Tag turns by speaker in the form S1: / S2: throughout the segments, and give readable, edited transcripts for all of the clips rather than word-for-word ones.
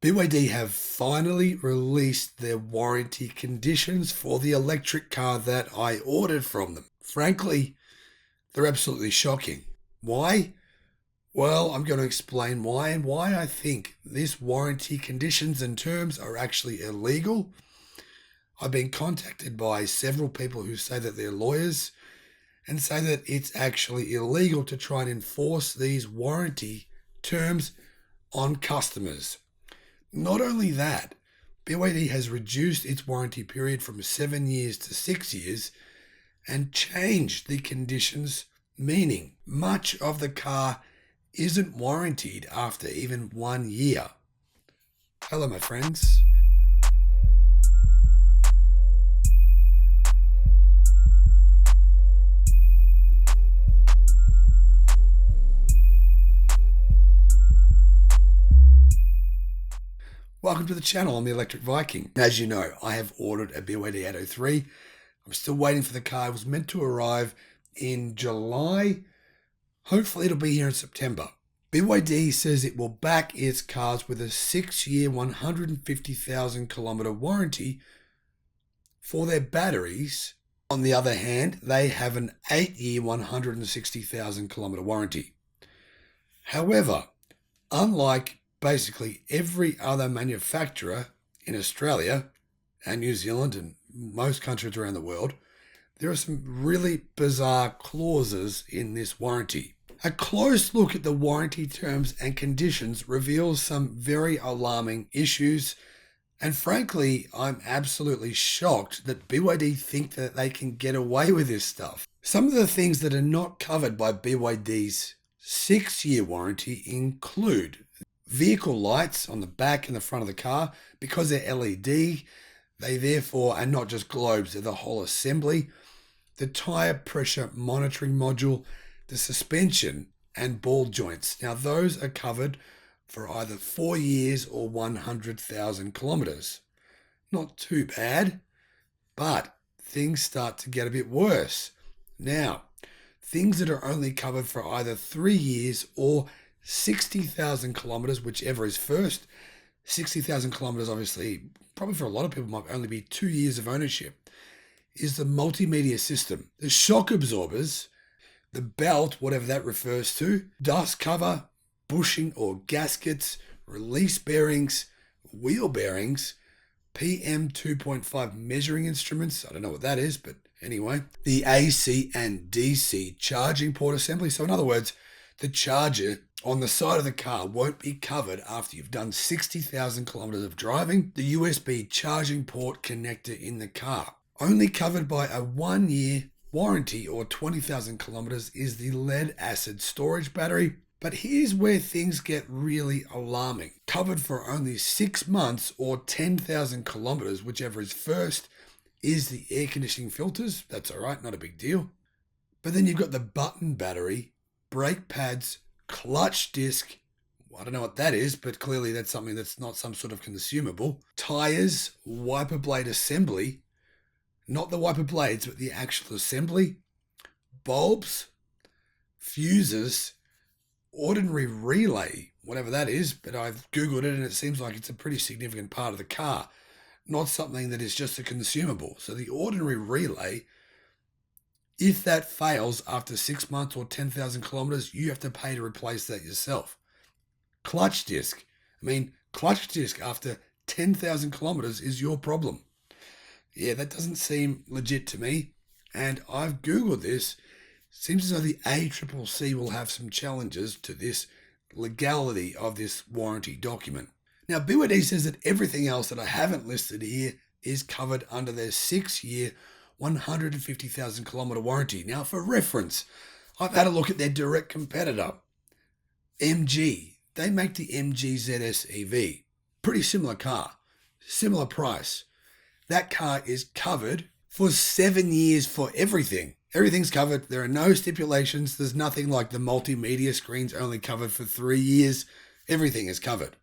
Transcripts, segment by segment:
S1: BYD have finally released their warranty conditions for the electric car that I ordered from them. Frankly, they're absolutely shocking. Why? Well, I'm going to explain why and why I think this warranty conditions and terms are actually illegal. I've been contacted by several people who say that they're lawyers and say that it's actually illegal to try and enforce these warranty terms on customers. Not only that, BYD has reduced its warranty period from 7 years to 6 years and changed the conditions, meaning much of the car isn't warranted after even 1 year. Hello, my friends. Welcome to the channel. I'm the Electric Viking. As you know, I have ordered a BYD 803. I'm still waiting for the car. It was meant to arrive in July. Hopefully it'll be here in September. BYD says it will back its cars with a 6-year, 150,000 kilometer warranty for their batteries. On the other hand, they have an 8-year, 160,000 kilometer warranty. However, unlike basically every other manufacturer in Australia and New Zealand and most countries around the world, there are some really bizarre clauses in this warranty. A close look at the warranty terms and conditions reveals some very alarming issues, and frankly, I'm absolutely shocked that BYD think that they can get away with this stuff. Some of the things that are not covered by BYD's 6-year warranty include vehicle lights on the back and the front of the car. Because they're LED, they therefore are not just globes, they're the whole assembly. The tire pressure monitoring module, the suspension and ball joints. Now those are covered for either 4 years or 100,000 kilometers. Not too bad, but things start to get a bit worse. Now, things that are only covered for either 3 years or 60,000 kilometers, whichever is first. 60,000 kilometers, obviously, probably for a lot of people might only be 2 years of ownership, is the multimedia system. The shock absorbers, the belt, whatever that refers to, dust cover, bushing or gaskets, release bearings, wheel bearings, PM 2.5 measuring instruments. I don't know what that is, but anyway, the AC and DC charging port assembly. So in other words, the charger on the side of the car won't be covered after you've done 60,000 kilometers of driving. The USB charging port connector in the car. Only covered by a 1-year warranty or 20,000 kilometers is the lead acid storage battery. But here's where things get really alarming. Covered for only 6 months or 10,000 kilometers, whichever is first, is the air conditioning filters. That's all right, not a big deal. But then you've got the button battery, brake pads, clutch disc. I don't know what that is, but clearly that's something that's not some sort of consumable. Tires, wiper blade assembly, not the wiper blades, but the actual assembly. Bulbs, fuses, ordinary relay, whatever that is, but I've Googled it and it seems like it's a pretty significant part of the car, not something that is just a consumable. So the ordinary relay, if that fails after 6 months or 10,000 kilometers, you have to pay to replace that yourself. Clutch disc. Clutch disc after 10,000 kilometers is your problem. Yeah, that doesn't seem legit to me. And I've Googled this. Seems as though the ACCC will have some challenges to this legality of this warranty document. Now, BYD says that everything else that I haven't listed here is covered under their 6-year 150,000 kilometer warranty. Now, for reference, I've had a look at their direct competitor, MG. They make the MG ZS EV. Pretty similar car, similar price. That car is covered for 7 years for everything. Everything's covered. There are no stipulations. There's nothing like the multimedia screens only covered for 3 years. Everything is covered.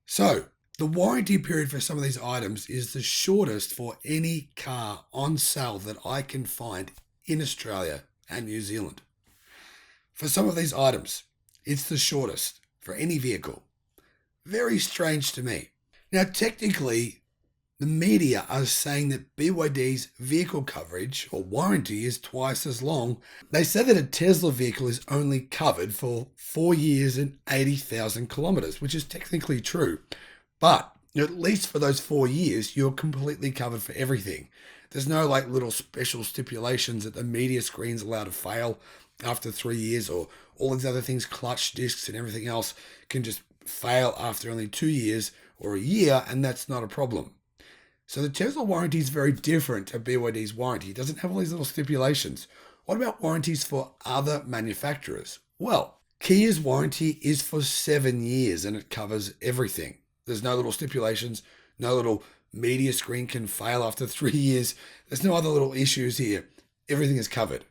S1: So, the warranty period for some of these items is the shortest for any car on sale that I can find in Australia and New Zealand. For some of these items, it's the shortest for any vehicle. Very strange to me. Now, technically, the media are saying that BYD's vehicle coverage or warranty is twice as long. They say that a Tesla vehicle is only covered for 4 years and 80,000 kilometers, which is technically true. But at least for those 4 years, you're completely covered for everything. There's no like little special stipulations that the media screen's allowed to fail after 3 years, or all these other things, clutch discs and everything else can just fail after only 2 years or a year, and that's not a problem. So the Tesla warranty is very different to BYD's warranty. It doesn't have all these little stipulations. What about warranties for other manufacturers? Well, Kia's warranty is for 7 years and it covers everything. There's no little stipulations, no little media screen can fail after 3 years. There's no other little issues here. Everything is covered.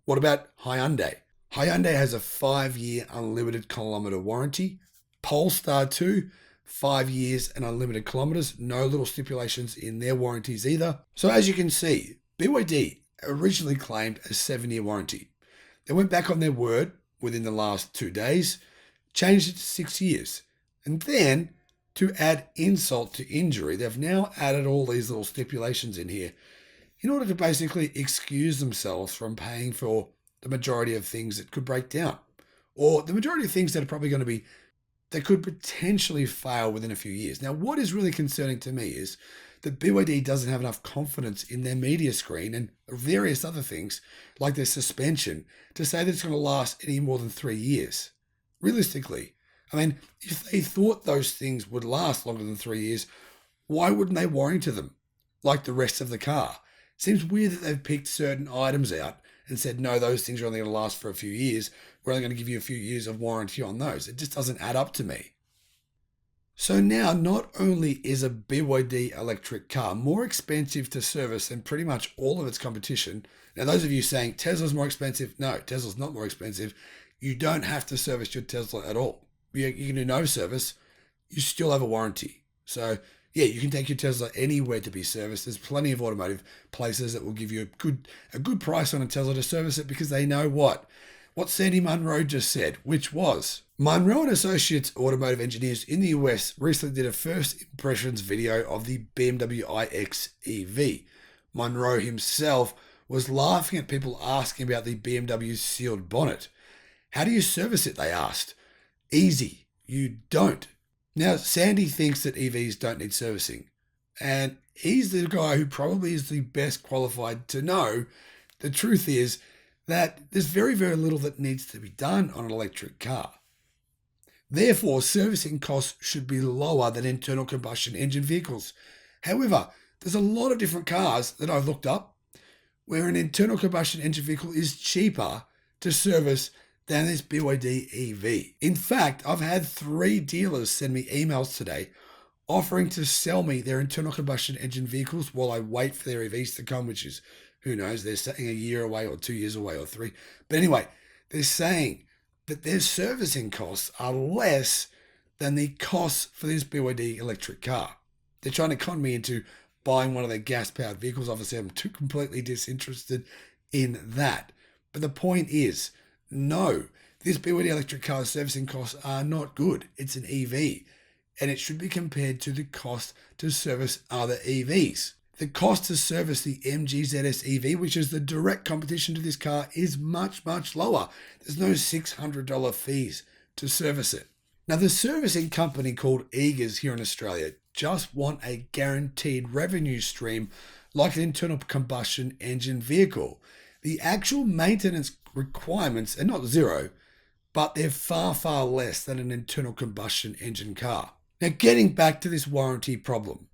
S1: What about Hyundai? Hyundai has a 5-year unlimited kilometer warranty. Polestar 2, 5 years and unlimited kilometers. No little stipulations in their warranties either. So as you can see, BYD originally claimed a 7-year warranty. They went back on their word within the last 2 days, changed it to 6 years. And then, to add insult to injury, they've now added all these little stipulations in here in order to basically excuse themselves from paying for the majority of things that could break down, or the majority of things that are probably going to be, that could potentially fail within a few years. Now, what is really concerning to me is that BYD doesn't have enough confidence in their media screen and various other things like their suspension to say that it's going to last any more than 3 years. Realistically, I mean, if they thought those things would last longer than 3 years, why wouldn't they warranty them like the rest of the car? Seems weird that they've picked certain items out and said, no, those things are only going to last for a few years. We're only going to give you a few years of warranty on those. It just doesn't add up to me. So now, not only is a BYD electric car more expensive to service than pretty much all of its competition. Now, those of you saying Tesla's more expensive, no, Tesla's not more expensive. You don't have to service your Tesla at all. You can do no service. You still have a warranty. So yeah, you can take your Tesla anywhere to be serviced. There's plenty of automotive places that will give you a good price on a Tesla to service it, because they know what Sandy Munro just said, which was, Munro and Associates automotive engineers in the US recently did a first impressions video of the BMW iX EV. Munro himself was laughing at people asking about the BMW's sealed bonnet. How do you service it, they asked. Easy, you don't. Now, Sandy thinks that EVs don't need servicing, and he's the guy who probably is the best qualified to know. The truth is that there's very, very little that needs to be done on an electric car. Therefore, servicing costs should be lower than internal combustion engine vehicles. However, there's a lot of different cars that I've looked up where an internal combustion engine vehicle is cheaper to service than this BYD EV. In fact, I've had 3 dealers send me emails today offering to sell me their internal combustion engine vehicles while I wait for their EVs to come, which is, who knows, they're saying a year away or 2 years away or 3. But anyway, they're saying that their servicing costs are less than the costs for this BYD electric car. They're trying to con me into buying one of their gas-powered vehicles. Obviously, I'm too completely disinterested in that. But the point is, no, this BYD electric car's servicing costs are not good. It's an EV, and it should be compared to the cost to service other EVs. The cost to service the MG ZS EV, which is the direct competition to this car, is much, much lower. There's no $600 fees to service it. Now, the servicing company called Eagers here in Australia just want a guaranteed revenue stream like an internal combustion engine vehicle. The actual maintenance requirements are not zero, but they're far, far less than an internal combustion engine car. Now, getting back to this warranty problem,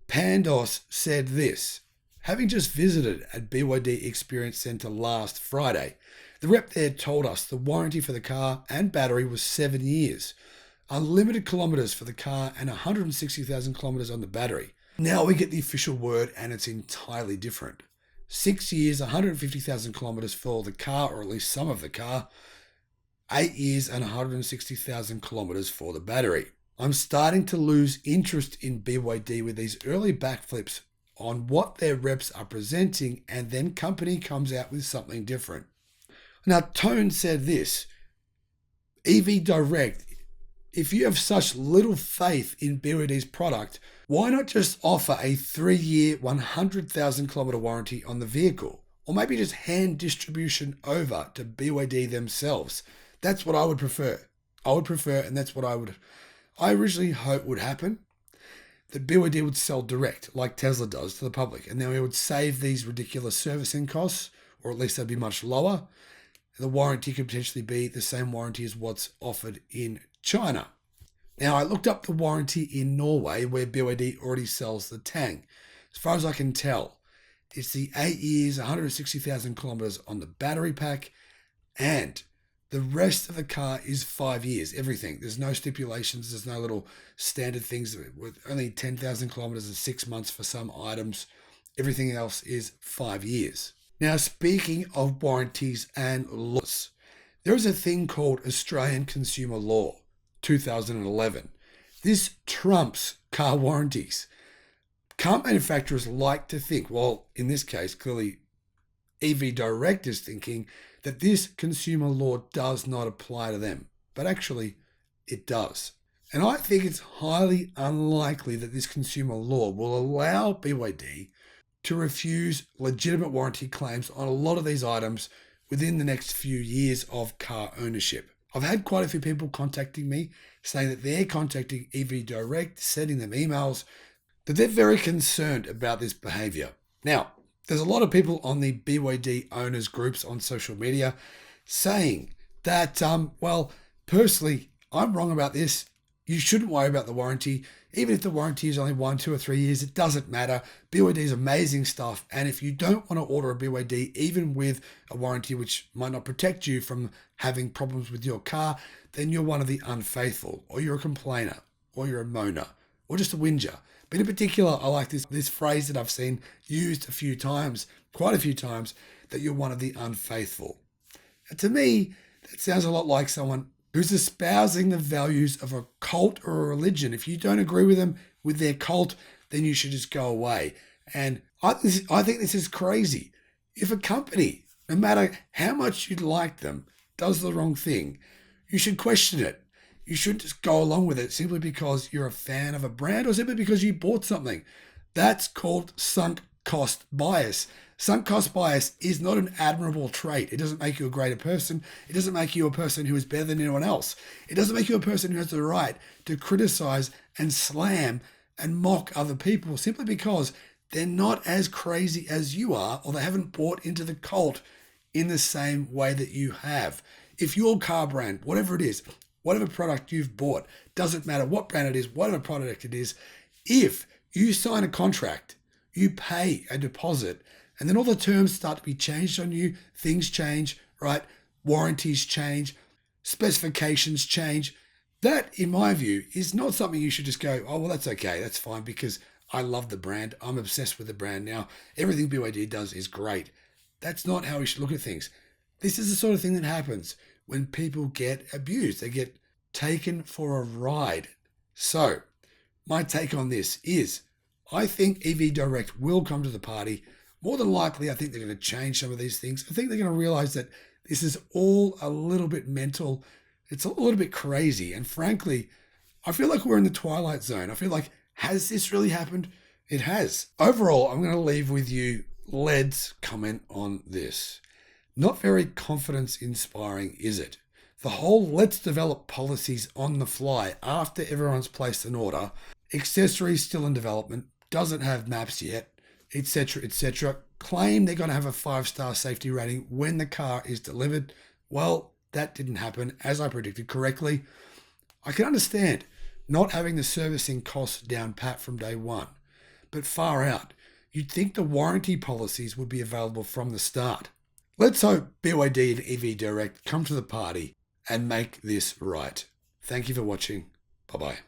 S1: Pandos said this. Having just visited at BYD Experience Centre last Friday, the rep there told us the warranty for the car and battery was 7 years, unlimited kilometres for the car and 160,000 kilometres on the battery. Now we get the official word and it's entirely different. 6 years, 150,000 kilometres for the car, or at least some of the car. 8 years and 160,000 kilometres for the battery. I'm starting to lose interest in BYD with these early backflips on what their reps are presenting, and then company comes out with something different. Now, Tone said this, EV Direct If you have such little faith in BYD's product, why not just offer a 3-year, 100,000 kilometer warranty on the vehicle? Or maybe just hand distribution over to BYD themselves. That's what I would prefer. And that's what I originally hoped would happen, that BYD would sell direct, like Tesla does, to the public. And then we would save these ridiculous servicing costs, or at least they'd be much lower. The warranty could potentially be the same warranty as what's offered in China. Now, I looked up the warranty in Norway, where BYD already sells the Tang. As far as I can tell, it's the 8 years, 160,000 kilometers on the battery pack, and the rest of the car is 5 years, everything. There's no stipulations, there's no little standard things with only 10,000 kilometers and 6 months for some items. Everything else is 5 years. Now, speaking of warranties and laws, there is a thing called Australian Consumer Law 2011. This trumps car warranties. Car manufacturers like to think, well, in this case, clearly EV Direct is thinking that this consumer law does not apply to them, but actually it does. And I think it's highly unlikely that this consumer law will allow BYD to refuse legitimate warranty claims on a lot of these items within the next few years of car ownership. I've had quite a few people contacting me saying that they're contacting EV Direct, sending them emails, that they're very concerned about this behavior. Now, there's a lot of people on the BYD owners groups on social media saying that, well, personally, I'm wrong about this. You shouldn't worry about the warranty. Even if the warranty is only 1, 2, or 3 years, it doesn't matter. BYD is amazing stuff. And if you don't want to order a BYD, even with a warranty which might not protect you from having problems with your car, then you're one of the unfaithful, or you're a complainer, or you're a moaner, or just a whinger. But in particular, I like this phrase that I've seen used quite a few times, that you're one of the unfaithful. And to me, that sounds a lot like someone who's espousing the values of a cult or a religion. If you don't agree with them, with their cult, then you should just go away. And I think this is crazy. If a company, no matter how much you like them, does the wrong thing, you should question it. You shouldn't just go along with it simply because you're a fan of a brand or simply because you bought something. That's called sunk cost bias. Sunk cost bias is not an admirable trait. It doesn't make you a greater person. It doesn't make you a person who is better than anyone else. It doesn't make you a person who has the right to criticize and slam and mock other people simply because they're not as crazy as you are, or they haven't bought into the cult in the same way that you have. If your car brand, whatever it is, whatever product you've bought, doesn't matter what brand it is, whatever product it is, if you sign a contract, you pay a deposit, and then all the terms start to be changed on you, things change, right? Warranties change, specifications change. That, in my view, is not something you should just go, oh, well, that's okay, that's fine, because I love the brand. I'm obsessed with the brand now. Everything BYD does is great. That's not how we should look at things. This is the sort of thing that happens when people get abused. They get taken for a ride. So, my take on this is, I think EV Direct will come to the party. More than likely, I think they're going to change some of these things. I think they're going to realize that this is all a little bit mental. It's a little bit crazy. And frankly, I feel like we're in the twilight zone. I feel like, has this really happened? It has. Overall, I'm going to leave with you Led's comment on this. Not very confidence-inspiring, is it? The whole let's develop policies on the fly after everyone's placed an order, accessories still in development, doesn't have maps yet, etc., claim they're going to have a 5-star safety rating when the car is delivered. Well, that didn't happen, as I predicted correctly. I can understand not having the servicing costs down pat from day one, but far out. You'd think the warranty policies would be available from the start. Let's hope BYD and EV Direct come to the party and make this right. Thank you for watching. Bye-bye.